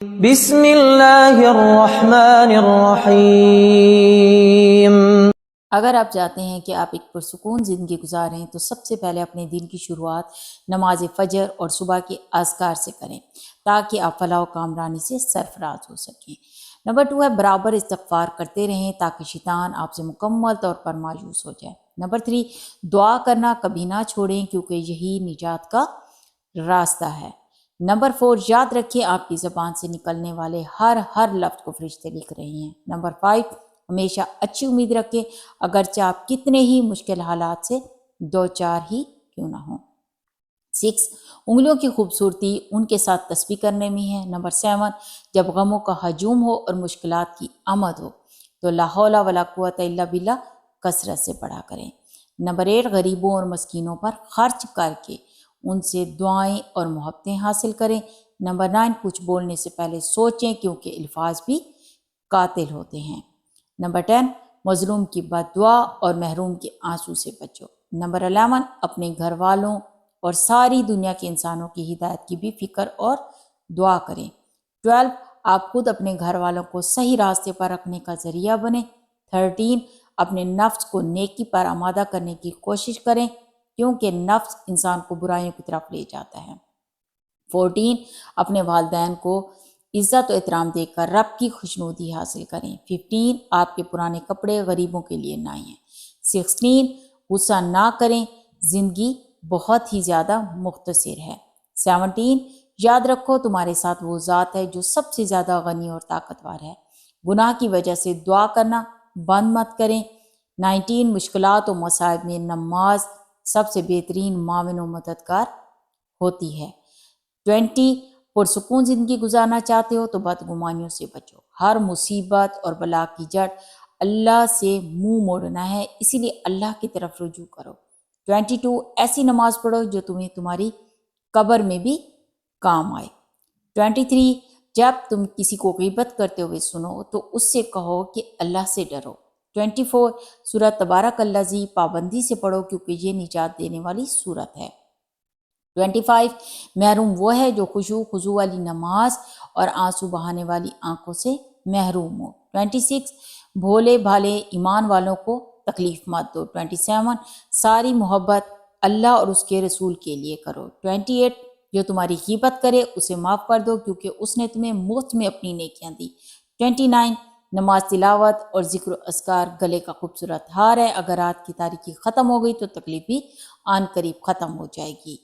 بسم اللہ الرحمن الرحیم۔ اگر آپ چاہتے ہیں کہ آپ ایک پرسکون زندگی گزاریں تو سب سے پہلے اپنے دن کی شروعات نماز فجر اور صبح کے اذکار سے کریں تاکہ آپ فلاح و کامرانی سے سرفراز ہو سکیں۔ نمبر 2 ہے برابر استغفار کرتے رہیں تاکہ شیطان آپ سے مکمل طور پر مایوس ہو جائے۔ نمبر 3 دعا کرنا کبھی نہ چھوڑیں کیونکہ یہی نجات کا راستہ ہے۔ نمبر 4 یاد رکھیں آپ کی زبان سے نکلنے والے ہر لفظ کو فرشتے لکھ رہے ہیں۔ نمبر 5 ہمیشہ اچھی امید رکھیں اگرچہ آپ کتنے ہی مشکل حالات سے دوچار ہی کیوں نہ ہوں۔ 6 انگلیوں کی خوبصورتی ان کے ساتھ تسبیح کرنے میں ہے۔ نمبر 7 جب غموں کا ہجوم ہو اور مشکلات کی آمد ہو تو لا حول ولا قوت الا باللہ کثرت سے پڑھا کریں۔ نمبر 8 غریبوں اور مسکینوں پر خرچ کر کے ان سے دعائیں اور محبتیں حاصل کریں۔ نمبر 9 کچھ بولنے سے پہلے سوچیں کیونکہ الفاظ بھی قاتل ہوتے ہیں۔ نمبر 10 مظلوم کی بد دعا اور محروم کے آنسو سے بچو۔ نمبر 11 اپنے گھر والوں اور ساری دنیا کے انسانوں کی ہدایت کی بھی فکر اور دعا کریں۔ 12 آپ خود اپنے گھر والوں کو صحیح راستے پر رکھنے کا ذریعہ بنیں۔ 13 اپنے نفس کو نیکی پر آمادہ کرنے کی کوشش کریں کیونکہ نفس انسان کو برائیوں کی طرف لے جاتا ہے۔ 14 اپنے والدین کو عزت و احترام دے کر رب کی خوشنودی حاصل کریں۔ 15 آپ کے پرانے کپڑے غریبوں کے لیے نہ ہیں۔ 16 غصہ نہ کریں، زندگی بہت ہی زیادہ مختصر ہے۔ 17 یاد رکھو تمہارے ساتھ وہ ذات ہے جو سب سے زیادہ غنی اور طاقتور ہے۔ گناہ کی وجہ سے دعا کرنا بند مت کریں۔ 19 مشکلات و مصائب میں نماز سب سے بہترین معاون و مددگار ہوتی ہے۔ 20 پرسکون زندگی گزارنا چاہتے ہو تو بدگمانیوں سے بچو۔ ہر مصیبت اور بلا کی جڑ اللہ سے منہ موڑنا ہے، اسی لیے اللہ کی طرف رجوع کرو۔ 22 ایسی نماز پڑھو جو تمہیں تمہاری قبر میں بھی کام آئے۔ 23 جب تم کسی کو غیبت کرتے ہوئے سنو تو اس سے کہو کہ اللہ سے ڈرو۔ 24 سورۃ تبارک الذی پابندی سے پڑھو کیونکہ یہ نجات دینے والی سورت ہے۔ 25 محروم وہ ہے جو خشوع خضوع والی نماز اور آنسو بہانے والی آنکھوں سے محروم ہو۔ 26 بھولے بھالے ایمان والوں کو تکلیف مت دو۔ 27 ساری محبت اللہ اور اس کے رسول کے لیے کرو۔ 28 جو تمہاری غیبت کرے اسے معاف کر دو کیونکہ اس نے تمہیں مفت میں اپنی نیکیاں دی۔ 29 نماز تلاوت اور ذکر و اذکار گلے کا خوبصورت ہار ہے، اگر رات کی تاریکی ختم ہو گئی تو تکلیف بھی آن قریب ختم ہو جائے گی۔